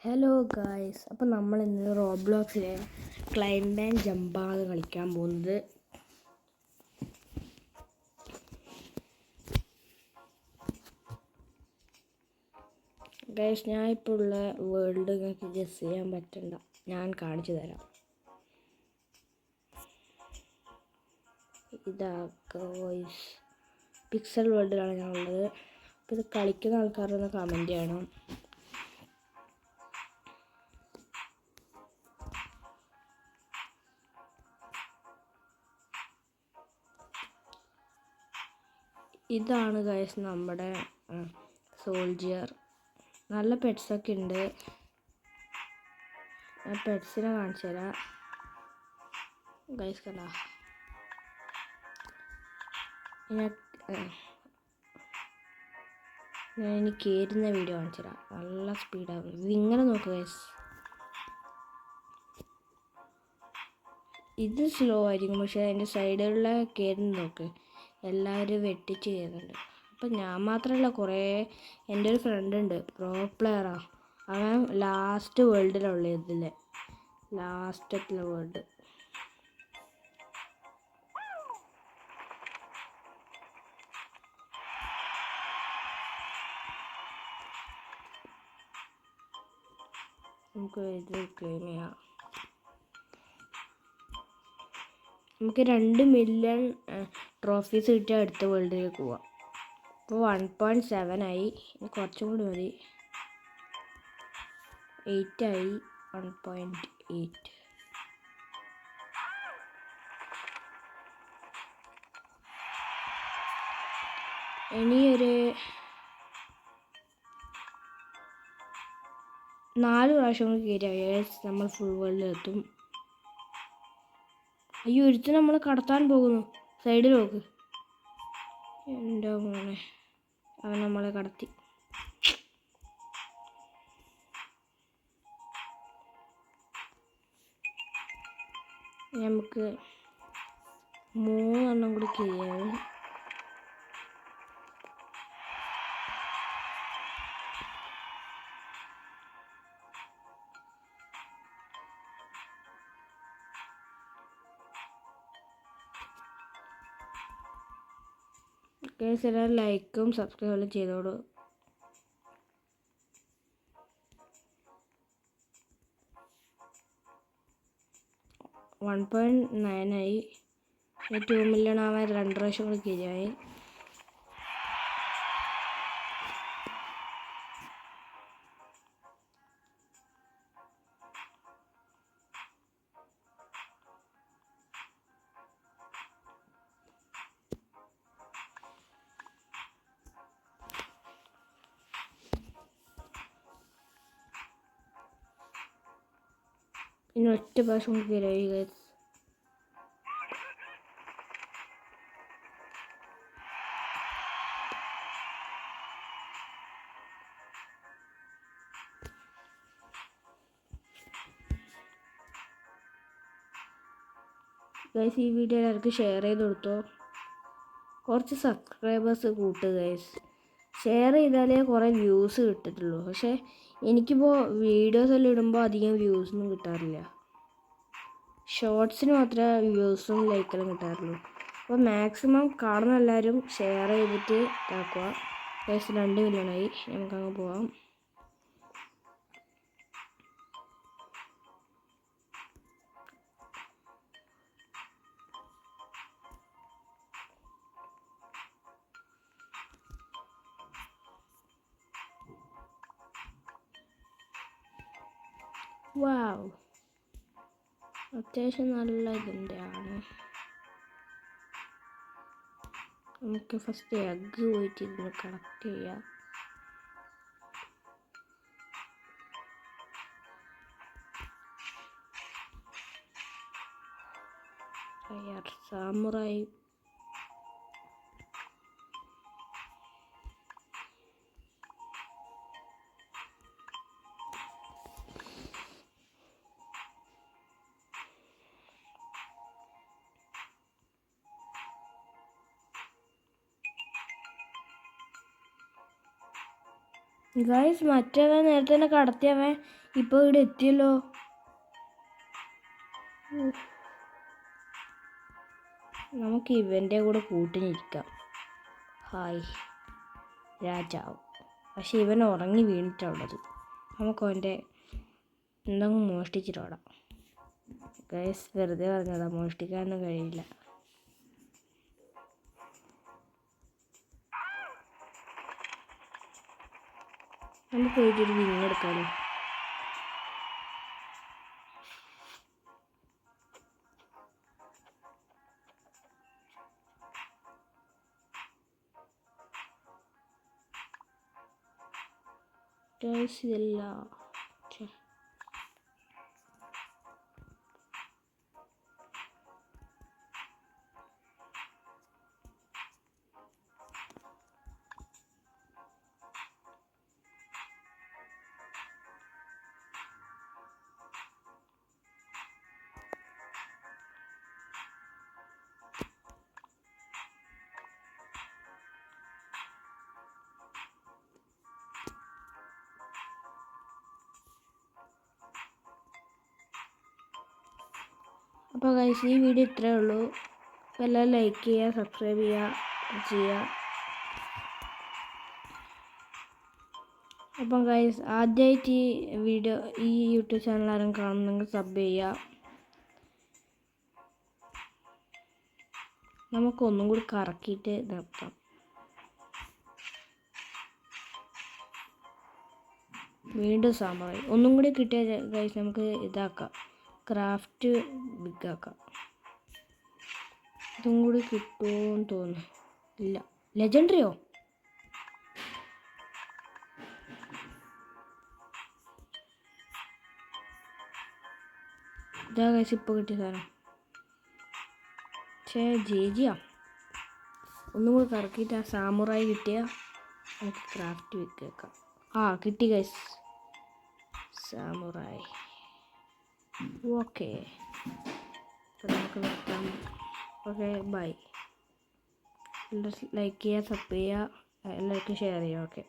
Hello guys, അപ്പോൾ നമ്മൾ ഇന്ന് റോബ്ലോക്സിലെ ക്ലൈംബ് ആൻഡ് ജമ്പാണ് കളിക്കാൻ പോകുന്നത്. ഗായ്സ്, ഞാൻ ഇപ്പോൾ ഉള്ള വേൾഡ് നിങ്ങൾക്ക് ഗസ് ചെയ്യാൻ പറ്റണ്ട, ഞാൻ കാണിച്ചു തരാം. ഇതാ ഗായ്സ്, പിക്സൽ വേൾഡിലാണ് ഞാനുള്ളത്. അപ്പോൾ ഇത് കളിക്കുന്ന ആൾക്കാരൊന്ന് കമൻറ്റ് ചെയ്യണം. ഇതാണ് ഗൈസ് നമ്മുടെ സോൾജിയർ. നല്ല പെറ്റ്സൊക്കെ ഉണ്ട്. പെറ്റ്സിനെ കാണിച്ചു തരാം ഗൈസ്. കണ്ടാ, ഞാൻ ഇനി കയറുന്ന വീഡിയോ കാണിച്ചു തരാം. നല്ല സ്പീഡാണ്. ഇതിങ്ങനെ നോക്കുക ഗൈസ്, ഇത് സ്ലോ ആയിരിക്കും, പക്ഷേ അതിൻ്റെ സൈഡിലുള്ള കയറുന്ന നോക്ക്, എല്ലാവരും വെട്ടിച്ച് കയറുന്നുണ്ട്. അപ്പം ഞാൻ മാത്രമല്ല, കുറേ എൻ്റെ ഒരു ഫ്രണ്ട് ഉണ്ട്, പ്രോ പ്ലെയറാണ്. അവൻ ലാസ്റ്റ് വേൾഡിലുള്ള ഇതിലെ ലാസ്റ്റത്തിലെ വേൾഡ്. നമുക്ക് ഇത് ക്ലെയിം ചെയ്യാം. നമുക്ക് 2 മില്യൺ ട്രോഫീസ് കിട്ടിയാൽ അടുത്ത വേൾഡിലേക്ക് പോവാം. ഇപ്പോൾ 1.7 ആയി, ഇനി കുറച്ചും കൂടി മതി. 8 ആയി, 1.8. ഇനിയൊരു 4 പ്രാവശ്യം കൂടി കയറിയാൽ നമ്മൾ ഫുൾ വേൾഡിലെത്തും. അയ്യോ, ഒരുത്തിന് നമ്മൾ കടത്താൻ പോകുന്നു. സൈഡിൽ നോക്ക്, എൻ്റെ മോനെ, അവൻ നമ്മളെ കടത്തി. നമുക്ക് 3 എണ്ണം കൂടി ചെയ്യാം. ഗൈസ്, എല്ലാവരും ലൈക്കും സബ്സ്ക്രൈബും ചെയ്തോളൂ. വൺ 1.9 ആയി. 2 മില്യൺ ആവാൻ 2 പ്രാവശ്യം കൂടി കയറിയായി. ഇനി ഒറ്റ പ്രാവശ്യം കൂടി കയറിയായി ഗൈസ്. ഗൈസ്, ഈ വീഡിയോ എല്ലാവർക്കും ഷെയർ ചെയ്ത് കൊടുത്തോ. കുറച്ച് സബ്സ്ക്രൈബേഴ്സ് കൂട്ടുക ഗൈസ്. ഷെയർ ചെയ്താലേ കുറേ വ്യൂസ് കിട്ടത്തുള്ളൂ. പക്ഷേ എനിക്കിപ്പോൾ വീഡിയോസ് എല്ലാം ഇടുമ്പോൾ അധികം വ്യൂസൊന്നും കിട്ടാറില്ല. ഷോർട്സിന് മാത്രമേ വ്യൂസും ലൈക്കെല്ലാം കിട്ടാറുള്ളൂ. അപ്പോൾ മാക്സിമം കാണുന്ന എല്ലാവരും ഷെയർ ചെയ്തിട്ട് ഇതാക്കുക ഗൈസ്. 2 മില്യണായി, നമുക്കങ്ങ് പോവാം. വാവ്, അത്യാവശ്യം നല്ല ഇതിൻ്റെ ആണ്. നമുക്ക് ഫസ്റ്റ് എഗ്ഗ് പോയിട്ട് ഇതിന് കളക്ട് ചെയ്യാം. സാമുറായി ഗൈസ് മറ്റവൻ നേരത്തെ തന്നെ കടത്തിയവൻ ഇപ്പോൾ ഇവിടെ എത്തിയല്ലോ. നമുക്ക് ഇവൻ്റെ കൂടെ കൂട്ടിനിരിക്കാം. ഹായ് രാജാവ്. പക്ഷെ ഇവൻ ഉറങ്ങി വീണിട്ടുള്ളത്. നമുക്ക് അവൻ്റെ എന്തെങ്കിലും മോഷ്ടിച്ചിട്ടോടാം. ഗൈസ് വെറുതെ പറഞ്ഞതാ, മോഷ്ടിക്കാനൊന്നും കഴിയില്ല. നമുക്ക് പോയിട്ടൊരു വിങ് എടുക്കാമല്ലോ. ഗൈസ് ഇതല്ല. അപ്പോൾ ഗൈസ് ഈ വീഡിയോ ഇത്രയേ ഉള്ളൂ. അപ്പോൾ എല്ലാവരും ലൈക്ക് ചെയ്യുക, സബ്സ്ക്രൈബ് ചെയ്യുക. അപ്പം ഗൈസ് ആദ്യമായിട്ട് ഈ യൂട്യൂബ് ചാനൽ ആരും കാണുന്നെങ്കിൽ സബ് ചെയ്യുക. നമുക്കൊന്നും കൂടി കറക്കിയിട്ട് നിർത്താം. വീണ്ടും സാമ്പാറായി. ഒന്നും കൂടി കിട്ടിയ ഗൈസ് നമുക്ക് ഇതാക്കാം, ക്രാഫ്റ്റ് ബിഗാക്കാം. ഇതും കൂടി കിട്ടുമെന്ന് തോന്നുന്നു. ഇല്ല, ലെജൻഡറിയോ? ഇതാ ഗൈസ് ഇപ്പോൾ കിട്ടിയ സാധനം. പക്ഷേ ജേജിയാ. ഒന്നും കൂടി കറക്കിയിട്ട് ആ സാമുറായി കിട്ടിയാൽ നമുക്ക് ക്രാഫ്റ്റ് ബിഗാക്കാം. കിട്ടി ഗൈസ്, സാമുറായി. ഓക്കെ, അപ്പോൾ നമുക്ക് നിർത്താം. Okay bye. എല്ലാവരും ലൈക്ക് ചെയ്യുക, സബ് ചെയ്യുക, എല്ലാവർക്കും ഷെയർ ചെയ്യുക. ഓക്കെ.